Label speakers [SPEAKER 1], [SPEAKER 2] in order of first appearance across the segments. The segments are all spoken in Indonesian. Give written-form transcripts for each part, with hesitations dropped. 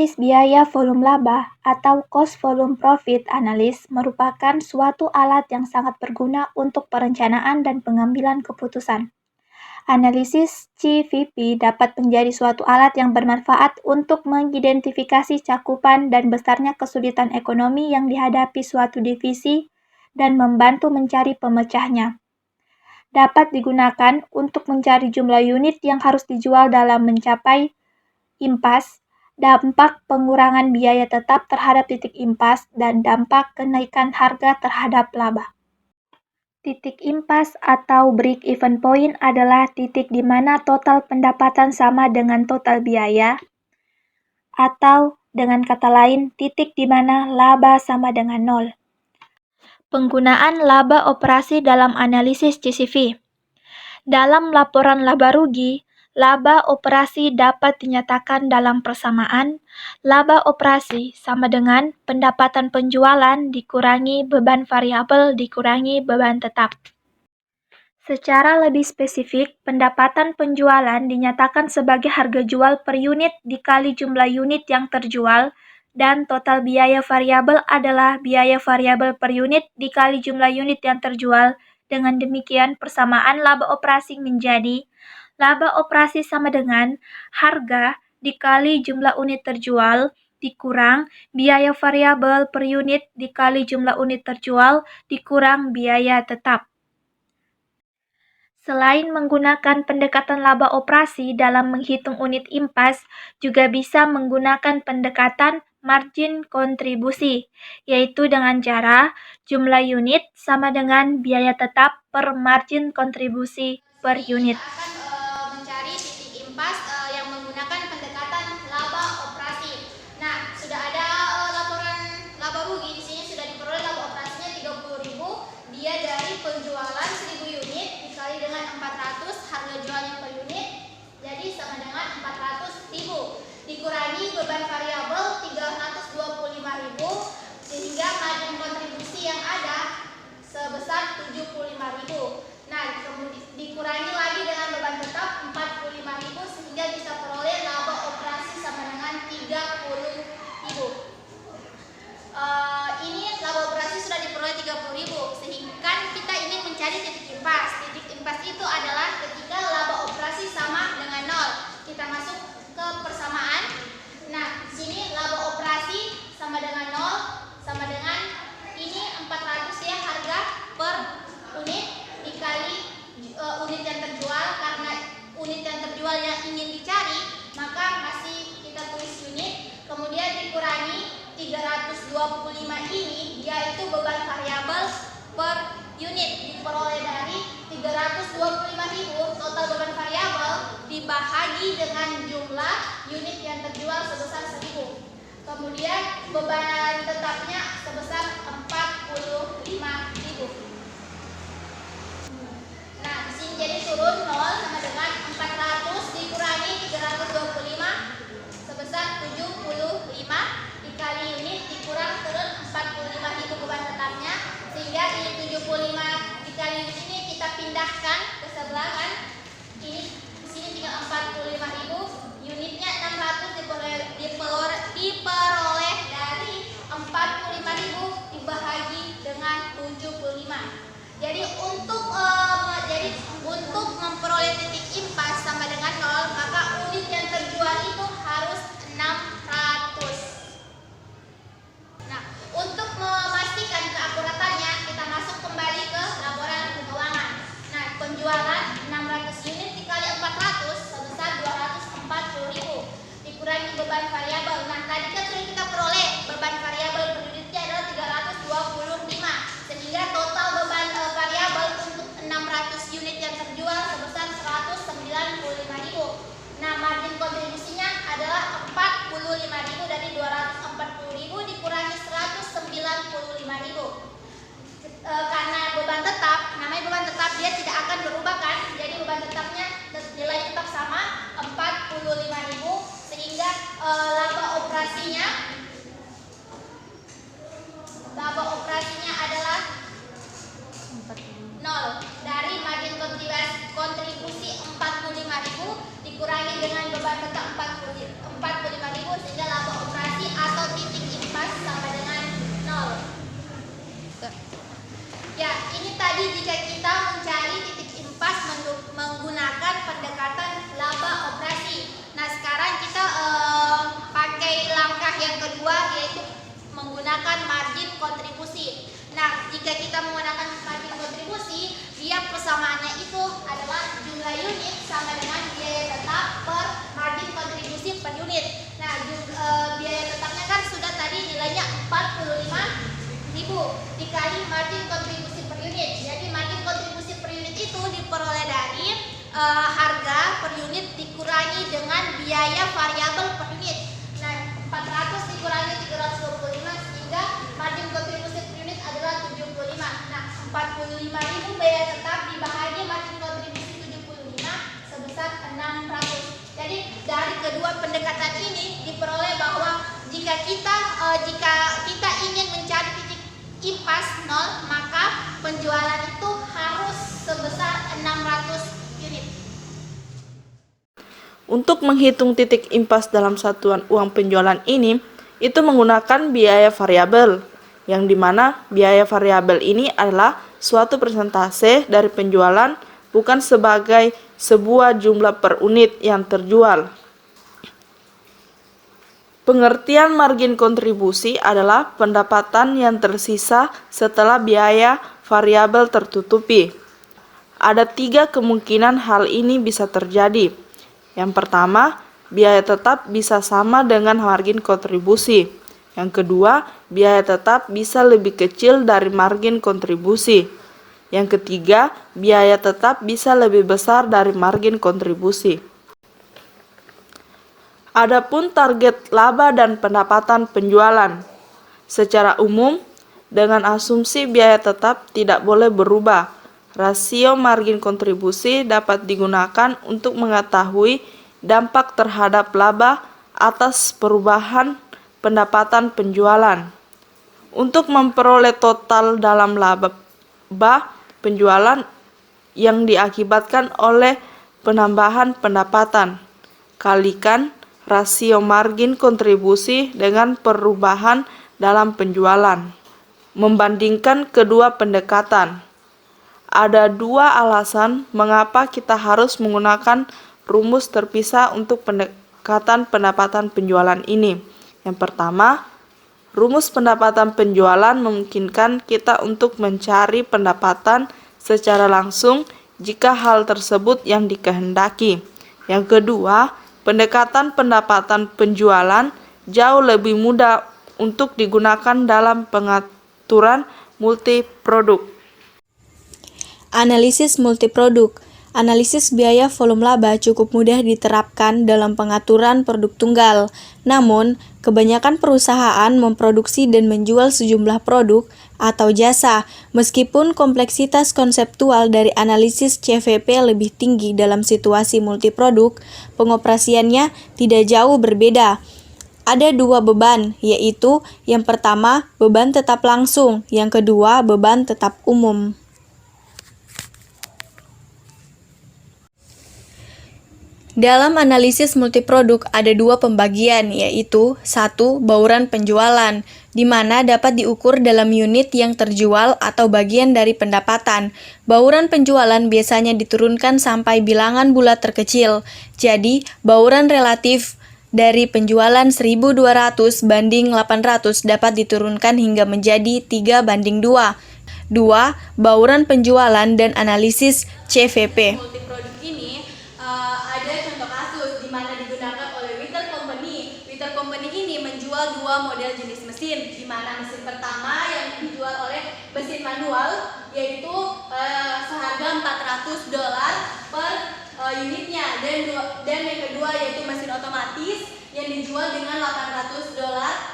[SPEAKER 1] Analisis biaya volume laba atau cost volume profit analysis merupakan suatu alat yang sangat berguna untuk perencanaan dan pengambilan keputusan. Analisis CVP dapat menjadi suatu alat yang bermanfaat untuk mengidentifikasi cakupan dan besarnya kesulitan ekonomi yang dihadapi suatu divisi dan membantu mencari pemecahnya. Dapat digunakan untuk mencari jumlah unit yang harus dijual dalam mencapai impas, dampak pengurangan biaya tetap terhadap titik impas, dan dampak kenaikan harga terhadap laba. Titik impas atau break-even point adalah titik di mana total pendapatan sama dengan total biaya, atau dengan kata lain, titik di mana laba sama dengan nol. Penggunaan laba operasi dalam analisis CCV. Dalam laporan laba rugi, laba operasi dapat dinyatakan dalam persamaan laba operasi sama dengan pendapatan penjualan dikurangi beban variabel dikurangi beban tetap. Secara lebih spesifik, pendapatan penjualan dinyatakan sebagai harga jual per unit dikali jumlah unit yang terjual, dan total biaya variabel adalah biaya variabel per unit dikali jumlah unit yang terjual. Dengan demikian, persamaan laba operasi menjadi laba operasi sama dengan harga dikali jumlah unit terjual dikurang biaya variabel per unit dikali jumlah unit terjual dikurang biaya tetap. Selain menggunakan pendekatan laba operasi dalam menghitung unit impas, juga bisa menggunakan pendekatan margin kontribusi, yaitu dengan cara jumlah unit sama dengan biaya tetap per margin kontribusi per unit.
[SPEAKER 2] Kita akan mencari titik impas yang menggunakan pendekatan laba operasi. Nah, sudah ada laporan laba rugi di sini sudah diperoleh laba operasinya 30.000, dia dari penjualan 1.000 unit dikali dengan 400 harga jualnya per unit, jadi sama dengan 400.000 dikurangi beban variabel 325.000 sehingga margin kontribusi yang ada sebesar 75.000. Nah, kemudian dikurangi lagi dengan beban tetap 45.000 sehingga bisa peroleh laba operasi sama dengan 30.000. Ini laba operasi sudah diperoleh 30.000 sehingga kan kita ingin mencari titik impas. Titik impas itu adalah ketika laba operasi sama dengan nol. Kita masuk ke persamaan. Nah, di sini laba operasi sama dengan nol sama dengan ini 400 ya harga per unit dikali unit yang terjual. Karena unit yang terjual yang ingin dicari, maka masih kita tulis unit, kemudian dikurangi 325 ini yaitu beban variabel per unit diperoleh dari 325.000 total beban variabel dibahagi dengan jumlah unit yang terjual sebesar 1.000. Kemudian beban tetapnya sebesar 45.000. Nah, di sini jadi turun 0 sama dengan 400 dikurangi 325 sebesar 75 dikali unit dikurang turun 45.000 beban tetapnya, sehingga ini 75 dikali unit ini kita pindahkan ke sebelah kan. Ini di sini tinggal 45.000, unitnya 600 diperoleh dari 45.000 dibahagi dengan 75. Jadi untuk memperoleh titik impas sama dengan 0, maka unit yang terjual itu harus 600. Nah, untuk memastikan keakuratannya, kita masuk kembali ke laporan keuangan. Nah, penjualan 600 unit dikali 400 sebesar 240.000 dikurangi beban variabel. Nah, tadi kan sudah kita peroleh beban variabel per unitnya adalah 325, sehingga total beban variabel untuk 600 unit yang terjual sebesar 195.000. Nah, margin kontribusinya adalah 45.000 dari 240.000 dikurangi 195.000. Karena beban tetap, namanya beban tetap, dia tidak akan berubah kan. Jadi beban tetapnya nilai tetap sama 45.000 sehingga laba operasinya adalah 0 dari margin kontribusi 45.000 dikurangi dengan beban tetap 45.000 sehingga laba operasi Jadi jika kita mencari titik impas menggunakan pendekatan laba operasi. Nah, sekarang kita pakai langkah yang kedua, yaitu menggunakan margin kontribusi. Nah, jika kita menggunakan margin kontribusi, dia persamaannya itu adalah jumlah unit sama dengan biaya tetap per margin kontribusi per unit. Nah, biaya tetapnya kan sudah tadi nilainya 45.000 dikali margin kontribusi per unit. Jadi margin kontribusi per unit itu diperoleh dari harga per unit dikurangi dengan biaya variabel per unit. Nah, 400 dikurangi 325 sehingga margin kontribusi per unit adalah 75. Nah, 45.000 biaya tetap dibagi margin kontribusi 75 sebesar 600. Jadi dari kedua pendekatan ini diperoleh bahwa jika kita ingin mencari titik impas 0, maka penjualan itu harus sebesar 600 unit.
[SPEAKER 3] Untuk menghitung titik impas dalam satuan uang penjualan ini, itu menggunakan biaya variabel, yang dimana biaya variabel ini adalah suatu persentase dari penjualan, bukan sebagai sebuah jumlah per unit yang terjual. Pengertian margin kontribusi adalah pendapatan yang tersisa setelah biaya variabel tertutupi. Ada 3 kemungkinan hal ini bisa terjadi. Yang pertama, biaya tetap bisa sama dengan margin kontribusi. Yang kedua, biaya tetap bisa lebih kecil dari margin kontribusi. Yang ketiga, biaya tetap bisa lebih besar dari margin kontribusi. Adapun target laba dan pendapatan penjualan. Secara umum, dengan asumsi biaya tetap tidak boleh berubah, rasio margin kontribusi dapat digunakan untuk mengetahui dampak terhadap laba atas perubahan pendapatan penjualan. Untuk memperoleh total dalam laba penjualan yang diakibatkan oleh penambahan pendapatan, kalikan rasio margin kontribusi dengan perubahan dalam penjualan. Membandingkan kedua pendekatan, ada 2 alasan mengapa kita harus menggunakan rumus terpisah untuk pendekatan pendapatan penjualan ini. Yang pertama, rumus pendapatan penjualan memungkinkan kita untuk mencari pendapatan secara langsung jika hal tersebut yang dikehendaki. Yang kedua, pendekatan pendapatan penjualan jauh lebih mudah untuk digunakan dalam pengaturan multiproduk.
[SPEAKER 4] Analisis multiproduk. Analisis biaya volume laba cukup mudah diterapkan dalam pengaturan produk tunggal. Namun, kebanyakan perusahaan memproduksi dan menjual sejumlah produk atau jasa, meskipun kompleksitas konseptual dari analisis CVP lebih tinggi dalam situasi multiproduk, pengoperasiannya tidak jauh berbeda. Ada 2 beban, yaitu yang pertama, beban tetap langsung, yang kedua, beban tetap umum. Dalam analisis multiproduk ada 2 pembagian, yaitu 1. Bauran penjualan, di mana dapat diukur dalam unit yang terjual atau bagian dari pendapatan. Bauran penjualan biasanya diturunkan sampai bilangan bulat terkecil. Jadi, bauran relatif dari penjualan 1.200 banding 800 dapat diturunkan hingga menjadi 3:2. 2. Bauran penjualan dan analisis CVP.
[SPEAKER 5] Multiproduk ini ada contoh kasus di mana digunakan oleh Witter Company. Witter Company ini menjual 2 model jenis mesin, di mana mesin pertama yang dijual oleh mesin manual yaitu seharga $400 per unitnya, dan yang kedua yaitu mesin otomatis yang dijual dengan $800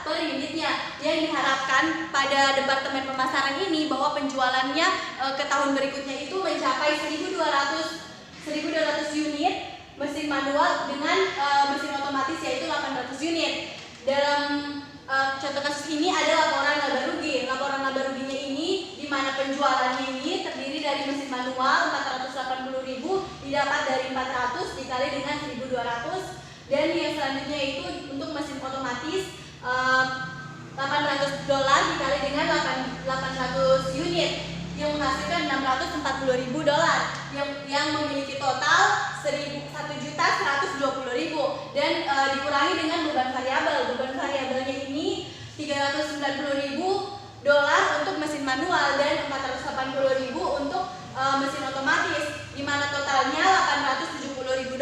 [SPEAKER 5] per unitnya. Yang diharapkan pada departemen pemasaran ini bahwa penjualannya ke tahun berikutnya itu mencapai 1.200 unit mesin manual dengan mesin otomatis yaitu 800 unit. Dalam contoh kasus ini ada laporan laba rugi. Laporan laba ruginya ini di mana penjualannya ini terdiri dari mesin manual 480.000 didapat dari 400 dikali dengan 1.200, dan yang selanjutnya itu untuk mesin otomatis $800 dikali dengan 800 unit yang menghasilkan $640.000 yang memiliki total $1.120.000 dan dikurangi dengan beban variabel. Beban variabelnya ini $390.000 untuk mesin manual dan $480.000 untuk mesin otomatis, di mana totalnya $870.000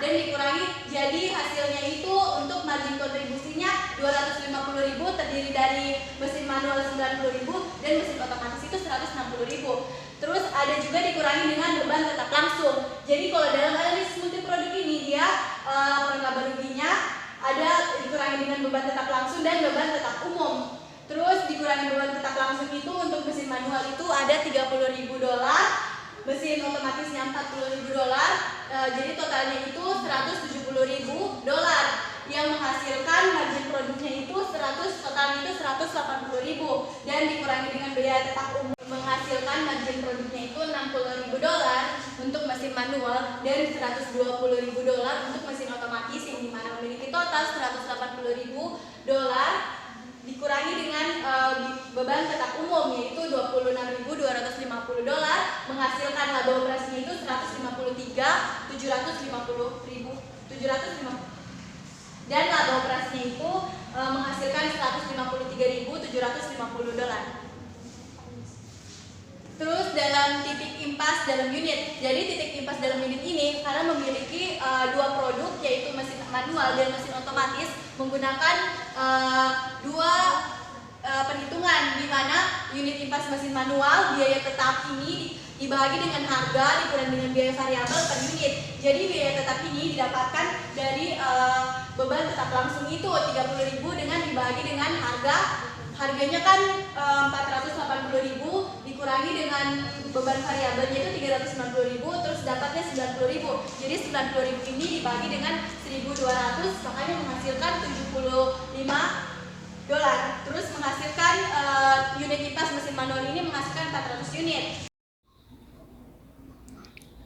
[SPEAKER 5] dan dikurangi jadi hasilnya itu untuk margin kontribusinya $250.000 terdiri dari mesin manual $90.000 dan mesin otomatis itu $160.000. Terus ada juga dikurangi dengan beban tetap langsung. Jadi kalau dalam analisis multiproduk ini dia laba ruginya ada dikurangi dengan beban tetap langsung dan beban tetap umum. Terus dikurangi beban tetap langsung itu untuk mesin manual itu ada $30.000, mesin otomatisnya $40.000, jadi totalnya itu $170.000 yang menghasilkan margin produknya itu totalnya itu $180.000 dan dikurangi dengan biaya tetap umum menghasilkan margin produknya itu $60.000 untuk mesin manual dan $120.000 untuk mesin otomatis yang dimana memiliki total $180.000 dikurangi dengan beban tetap umum yaitu $26.250 menghasilkan laba operasinya itu $153.750 dan laba operasinya itu menghasilkan $153.750. Terus dalam titik impas dalam unit. Jadi titik impas dalam unit ini karena memiliki dua produk yaitu mesin manual dan mesin otomatis menggunakan dua perhitungan di mana unit impas mesin manual biaya tetap ini dibagi dengan harga dikurangi dengan biaya variabel per unit. Jadi biaya tetap ini didapatkan dari beban tetap langsung itu $30.000 dengan dibagi dengan harganya kan $480.000 dikurangi dengan beban variabelnya itu $390.000 terus dapatnya $90.000. Jadi $90.000 ini dibagi dengan 1.200 makanya menghasilkan $75. Terus menghasilkan unit impas mesin manual ini menghasilkan 400 unit.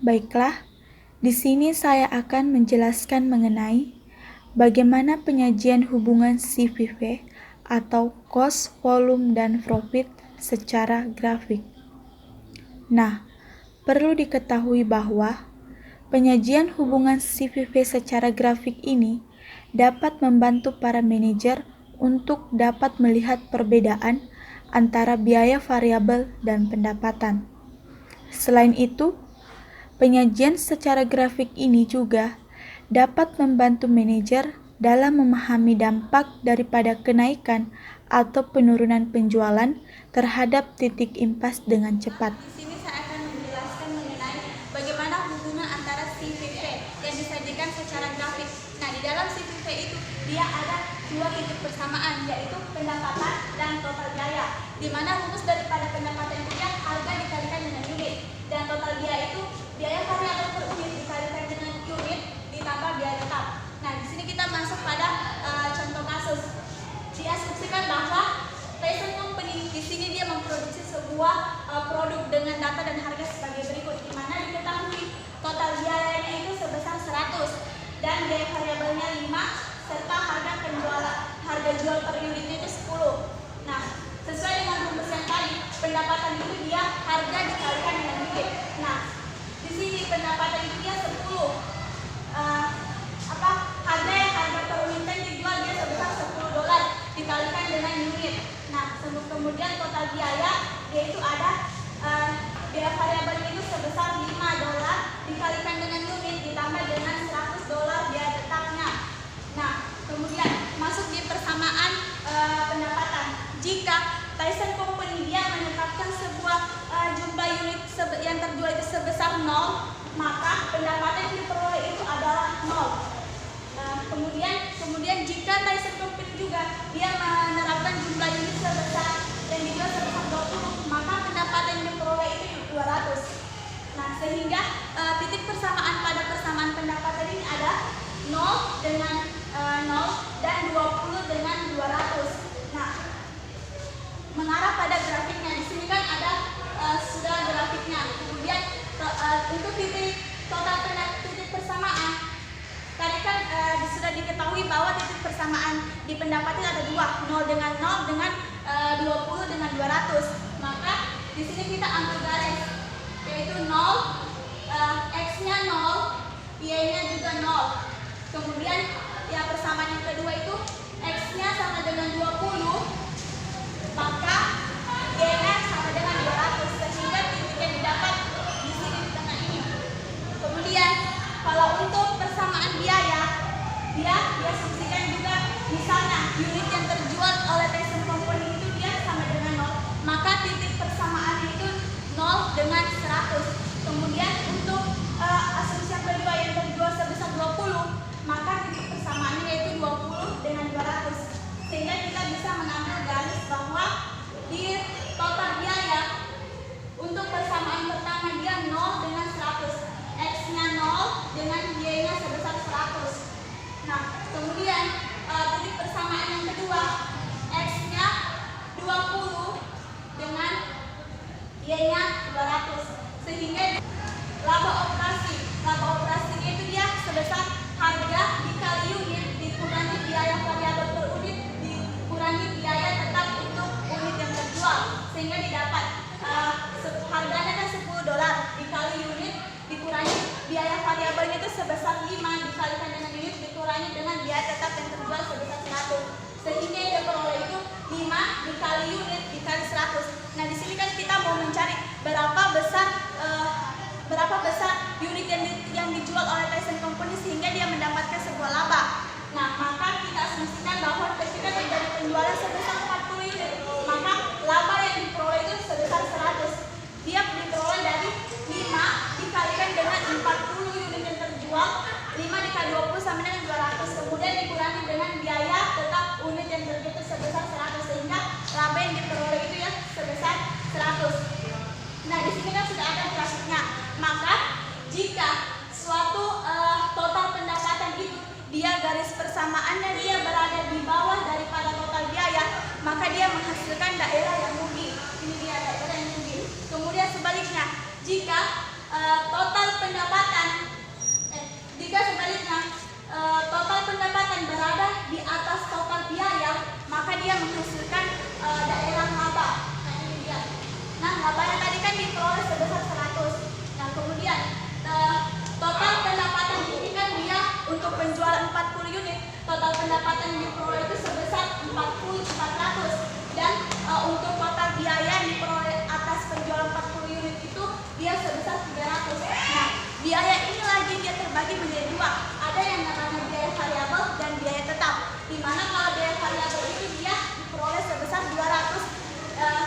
[SPEAKER 1] Baiklah, di sini saya akan menjelaskan mengenai bagaimana penyajian hubungan CVP atau cost, volume, dan profit secara grafik. Nah, perlu diketahui bahwa penyajian hubungan CVP secara grafik ini dapat membantu para manajer untuk dapat melihat perbedaan antara biaya variabel dan pendapatan. Selain itu, penyajian secara grafik ini juga dapat membantu manajer dalam memahami dampak daripada kenaikan atau penurunan penjualan terhadap titik impas dengan cepat.
[SPEAKER 2] Di sini saya akan menjelaskan mengenai bagaimana hubungan antara CVP yang disajikan secara grafik. Nah, di dalam CVP itu dia ada dua titik persamaan yaitu pendapatan dan total biaya. Di mana rumus daripada pendapatan itu yang harga dikalikan dengan unit dan total biaya itu biaya variabel per unit dikalikan dengan unit ditambah biaya tetap. Nah, di sini kita masuk pada contoh kasus. Diasumsikan bahwa Tyson Company di sini dia memproduksi sebuah produk dengan data dan harga sebagai berikut, di mana diketahui total biayanya itu sebesar 100 dan biaya variabelnya 5 serta harga jual per unitnya itu 10. Nah, sesuai dengan rumus yang tadi, pendapatan itu dia harga dikalikan dengan unit. Nah, di sini pendapatan itu dia 10. Harga per unitnya dijual dia sebesar $10 dikalikan dengan unit. Nah, kemudian total biaya yaitu ada biaya variabelnya itu sebesar $5 dikalikan dengan unit ditambah dengan $100 biaya tetapnya. Nah, kemudian masuk di persamaan pendapatan. Jika Tyson Company dia menetapkan sebuah jumlah unit yang terjual itu sebesar 0, maka pendapatan yang diperoleh itu adalah 0. Kemudian jika Tyson Company juga dia menerapkan jumlah unit sebesar yang dijual sebesar 20, maka pendapatan yang diperoleh itu 200. Nah, sehingga titik persamaan pada persamaan pendapatan ini ada 0 dengan 0 dan 20 dengan 200. Nah, mengarah pada grafiknya. Di sini kan ada sudah grafiknya. Kemudian untuk titik persamaan tadi kan sudah diketahui bahwa titik persamaan di pendapatan ada dua, 0 dengan 0 dengan 20 dengan 200. Maka
[SPEAKER 5] Di sini kita ambil garis, yaitu 0, X-nya 0, Y-nya juga 0. Kemudian ya persamaan yang kedua itu X-nya sama dengan 20, maka Y-nya sama dengan 200, sehingga titik yang didapat di sini di tengah ini. Kemudian kalau untuk persamaan biaya, dia asumsikan juga misalnya unit yang terjual oleh Tyson Company itu dia sama dengan 0, maka titik persamaannya itu 0 dengan 100. Kemudian untuk asumsi yang kedua yang terjual sebesar 20, maka titik persamaannya yaitu 20 dengan 200. Sehingga kita bisa mengambil garis bahwa di total biaya untuk persamaan pertama dia 0 dengan 100, X-nya 0 dengan Y-nya sebesar 100. Nah, kemudian titik persamaan yang kedua, X-nya 20 dengan Y-nya 200. Sehingga laba operasinya itu dia sebesar harga dikali unit dikurangi biaya variabel per unit dikurangi biaya tetap untuk unit yang terjual, sehingga didapat harganya kan $10 dikali unit dikurangi biaya variabelnya itu sebesar 5 dikalikan dengan unit dikurangi dengan biaya tetap yang terjual sebesar 100, sehingga yang diperoleh itu 5 dikali unit dikali 100. Nah, di sini kan kita mau mencari berapa besar unit yang dijual oleh Tyson Company sehingga dia mendapatkan sebuah laba. Nah, maka kita asumsikan bahwa ketika terjadi penjualan sebesar 40 unit, maka laba yang diperoleh itu sebesar 100. Dia diperoleh dari 5 dikalikan dengan 40 unit yang terjual, 5 dikali 20 sama dengan 200, kemudian dikurangi dengan biaya tetap unit yang terjual itu sebesar 100, sehingga laba yang diperoleh itu ya sebesar 100. Nah, di sini kan sudah ada grafiknya. Maka jika suatu total pendapatan itu dia garis persamaannya dia berada di bawah daripada total biaya, maka dia menghasilkan daerah yang rugi. Ini dia daerah yang rugi. Kemudian sebaliknya, jika total pendapatan berada di atas total biaya, maka dia menghasilkan daerah laba. Nah, ini dia. Nah, labanya tadi kan diperoleh sebesar 100. Nah, kemudian total pendapatan ini kan dia untuk penjualan 40 unit, total pendapatan yang diperoleh itu sebesar 400. Dan untuk total biaya yang diperoleh atas penjualan 40 unit itu dia sebesar 300. Nah, biaya ini lagi dia terbagi menjadi dua. Ada yang namanya biaya variabel dan biaya tetap. Di mana kalau biaya variabel itu dia diperoleh sebesar 200,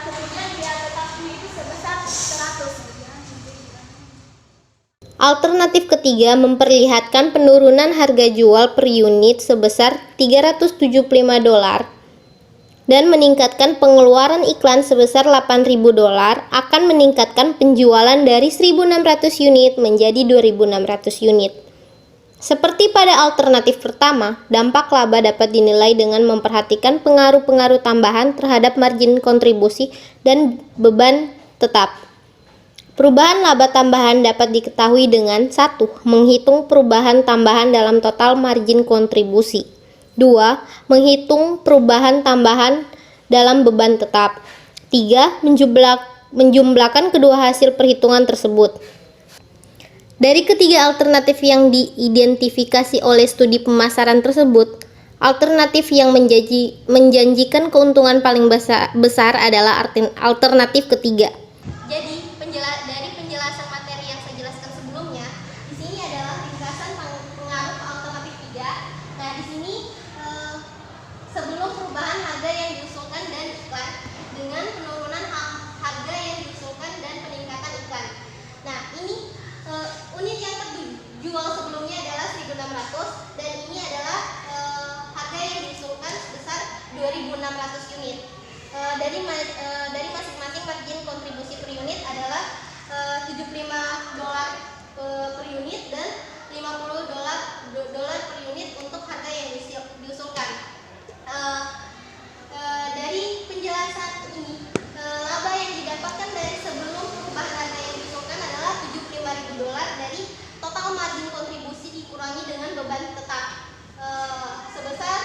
[SPEAKER 5] kemudian biaya tetapnya itu sebesar 100.
[SPEAKER 6] Alternatif ketiga memperlihatkan penurunan harga jual per unit sebesar $375 dan meningkatkan pengeluaran iklan sebesar $8.000 akan meningkatkan penjualan dari 1.600 unit menjadi 2.600 unit. Seperti pada alternatif pertama, dampak laba dapat dinilai dengan memperhatikan pengaruh-pengaruh tambahan terhadap margin kontribusi dan beban tetap. Perubahan laba tambahan dapat diketahui dengan 1. Menghitung perubahan tambahan dalam total margin kontribusi. 2. Menghitung perubahan tambahan dalam beban tetap. 3. Menjumlahkan kedua hasil perhitungan tersebut. Dari ketiga alternatif yang diidentifikasi oleh studi pemasaran tersebut, alternatif yang menjanjikan keuntungan paling besar adalah alternatif ketiga.
[SPEAKER 2] Jadi, dari penjelasan materi yang saya jelaskan sebelumnya, di sini adalah ringkasan pengaruh alternatif 3. Nah, di sini sebelum perubahan harga yang diusulkan dan iklan dengan penurunan harga yang diusulkan dan peningkatan iklan. Nah, ini unit yang terjual sebelumnya adalah 1.600 dan ini adalah harga yang diusulkan sebesar 2.600 unit. Dari masing-masing margin kontribusi per unit adalah $75 per unit dan $50 per unit untuk harga yang diusulkan. Dari penjelasan ini, laba yang didapatkan dari sebelum perubahan harga yang diusulkan adalah $75.000 dari total margin kontribusi dikurangi dengan beban tetap sebesar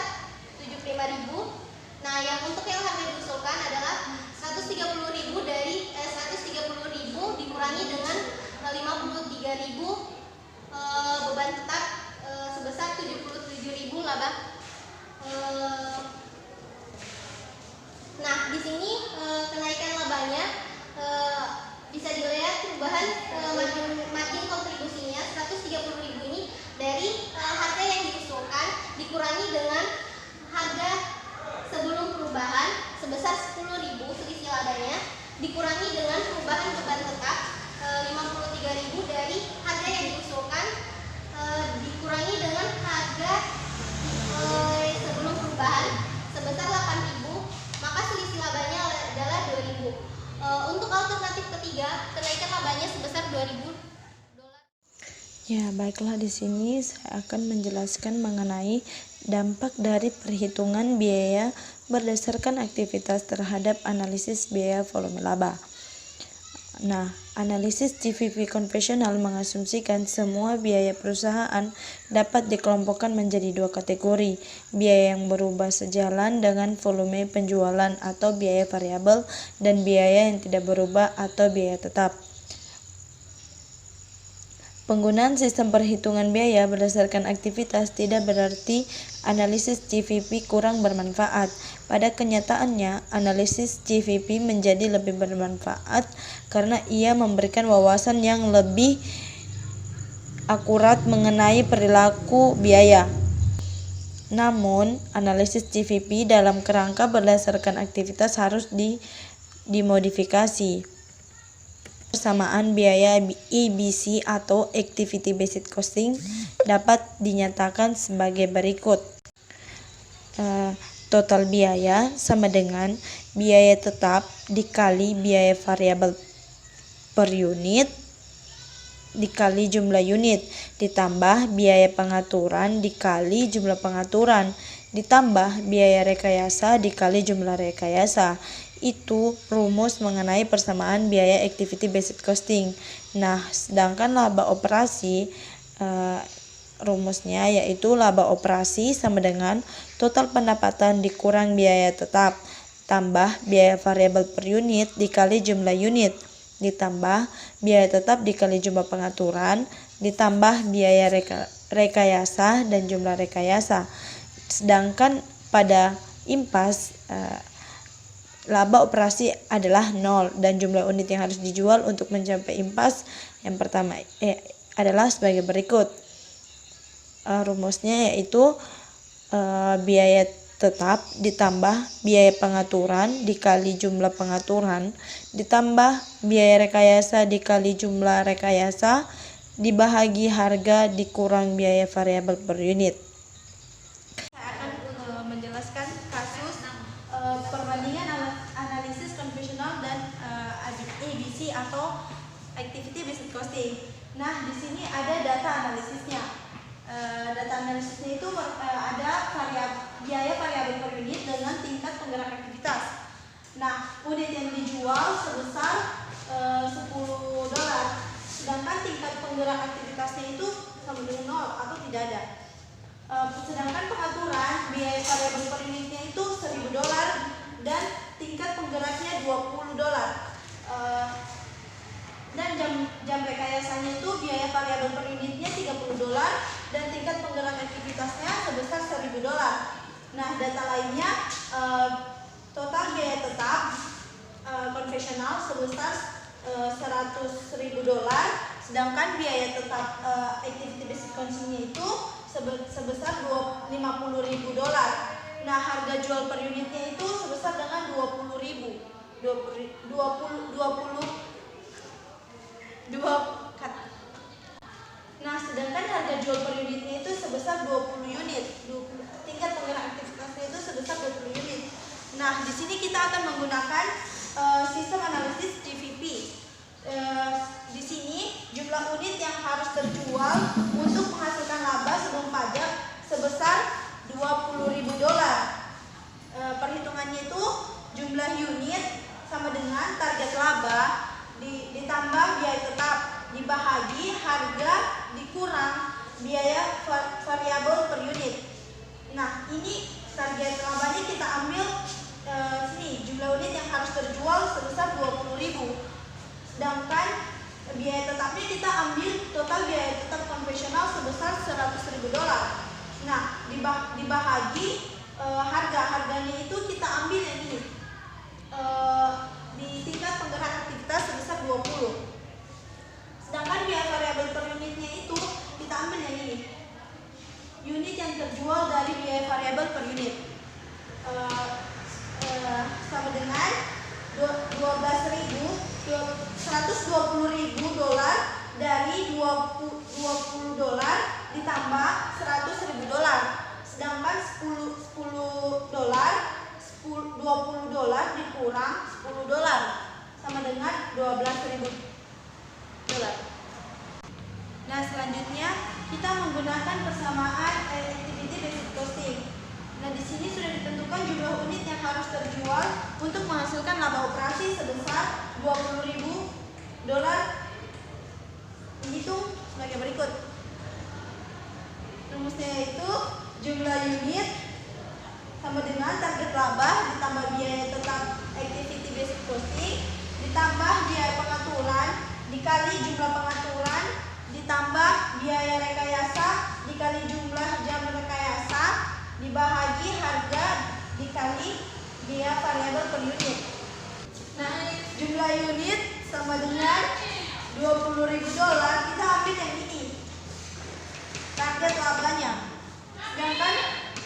[SPEAKER 2] $75.000. Nah, yang untuk yang harga diusulkan adalah $130.000 dari $130.000 beban tetap sebesar 77.000 laba. Nah, di sini kenaikan labanya bisa dilihat perubahan margin kontribusinya 130.000 ini dari harga yang diusulkan dikurangi dengan harga sebelum perubahan sebesar 10.000 selisih labanya dikurangi dengan perubahan beban tetap 53.000 dari harga yang diusulkan dikurangi dengan harga sebelum perubahan sebesar 8.000, maka selisih labanya adalah 2.000. Untuk alternatif ketiga, kenaikan labanya sebesar 2.000 dolar.
[SPEAKER 3] Ya, baiklah, di sini saya akan menjelaskan mengenai dampak dari perhitungan biaya berdasarkan aktivitas terhadap analisis biaya volume laba. Nah, analisis GVP konvensional mengasumsikan semua biaya perusahaan dapat dikelompokkan menjadi dua kategori, biaya yang berubah sejalan dengan volume penjualan atau biaya variabel, dan biaya yang tidak berubah atau biaya tetap. Penggunaan sistem perhitungan biaya berdasarkan aktivitas tidak berarti analisis GVP kurang bermanfaat. Pada kenyataannya, analisis GVP menjadi lebih bermanfaat karena ia memberikan wawasan yang lebih akurat mengenai perilaku biaya. Namun, analisis GVP dalam kerangka berdasarkan aktivitas harus dimodifikasi. Persamaan biaya ABC atau Activity Based Costing dapat dinyatakan sebagai berikut. Total biaya sama dengan biaya tetap dikali biaya variabel per unit dikali jumlah unit ditambah biaya pengaturan dikali jumlah pengaturan ditambah biaya rekayasa dikali jumlah rekayasa. Itu rumus mengenai persamaan biaya activity based costing. Nah, sedangkan laba operasi rumusnya yaitu laba operasi sama dengan total pendapatan dikurang biaya tetap tambah biaya variabel per unit dikali jumlah unit ditambah biaya tetap dikali jumlah pengaturan ditambah biaya rekayasa dan jumlah rekayasa. Sedangkan pada impas laba operasi adalah 0 dan jumlah unit yang harus dijual untuk mencapai impas yang pertama adalah sebagai berikut. Rumusnya yaitu biaya tetap ditambah biaya pengaturan dikali jumlah pengaturan ditambah biaya rekayasa dikali jumlah rekayasa dibahagi harga dikurang biaya variabel per unit.
[SPEAKER 5] Saya akan menjelaskan kasus perbandingan analisis konvensional dan ABC atau Activity Based Costing. Nah, di sini ada data analisisnya. Data analisisnya itu ada biaya variabel per unit dengan tingkat penggerak aktivitas. Nah, unit yang dijual sebesar $10, sedangkan tingkat penggerak aktivitasnya itu sama dengan 0 atau tidak ada. Sedangkan pengaturan biaya variabel per unitnya itu $1.000 dan tingkat penggeraknya $20. Dan jam rekayasanya itu biaya variabel per unitnya $30 dan tingkat penggerak aktivitasnya sebesar $1.000. Nah, data lainnya total biaya tetap konvensional sebesar $100.000, sedangkan biaya tetap activity based costing itu sebesar $50.000. Nah, harga jual per unitnya itu sebesar dengan $20.000. Nah, sedangkan harga jual per unitnya itu sebesar 20 unit. Tingkat penggerak aktivitasnya itu sebesar 20 unit. Nah, di sini kita akan menggunakan sistem analisis GVP. Di sini jumlah unit yang harus terjual untuk menghasilkan laba sebelum pajak sebesar $20.000. Perhitungannya itu jumlah unit sama dengan target laba ditambah biaya tetap dibahagi harga dikurang biaya variabel per unit. Nah, ini target labanya kita ambil sini jumlah unit yang harus terjual sebesar 20.000. Sedangkan
[SPEAKER 7] biaya tetapnya kita ambil total biaya tetap konvensional sebesar $100.000. Nah, dibahagi harganya itu kita ambil yang ini. Di tingkat penggerak aktivitas sebesar 20. Sedangkan biaya variabel per unitnya itu kita ambil yang ini. Unit yang terjual dari biaya variabel per unit. Sama dengan $120.000 dari $20 ditambah $100.000. Sedangkan $20 dikurang $10 sama dengan $12.000. Nah, selanjutnya kita menggunakan persamaan activity basic costing. Nah, di sini sudah ditentukan jumlah unit yang harus terjual untuk menghasilkan laba operasi sebesar $20.000. Dihitung sebagai berikut. Rumusnya yaitu jumlah unit sama dengan target laba ditambah biaya tetap activity basic costing ditambah biaya pengaturan dikali jumlah pengaturan ditambah biaya rekayasa dikali jumlah jam rekayasa dibahagi harga dikali biaya variabel per unit. Nah, jumlah unit sama dengan $20.000, kita ambil yang ini target labanya. Sedangkan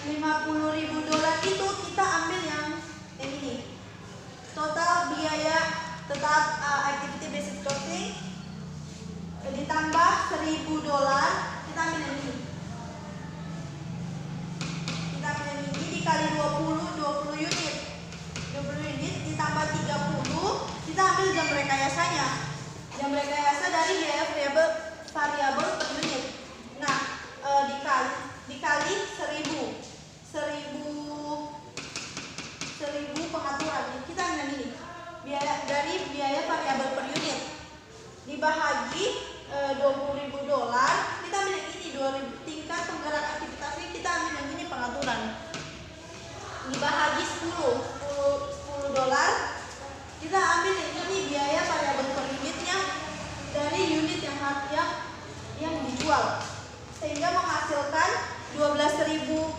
[SPEAKER 7] $50.000 itu kita ambil yang ini total biaya tetap activity basic costing ditambah $1.000, kita ambil yang ini. Kita ambil yang ini dikali 20 unit. 20 unit ditambah 30, kita ambil jam rekayasanya. Jam rekayasa dari biaya variabel per unit. Nah, dikali 1.000 pengaturan. Kita ambil yang ini. Dari biaya variabel per unit dibahagi $20.000, kita ambil yang ini 2.000 tingkat penggerak aktivitasnya, kita ambil yang ini pengaturan dibahagi $10, kita ambil yang ini biaya variabel per unitnya dari unit yang dijual sehingga menghasilkan $12.000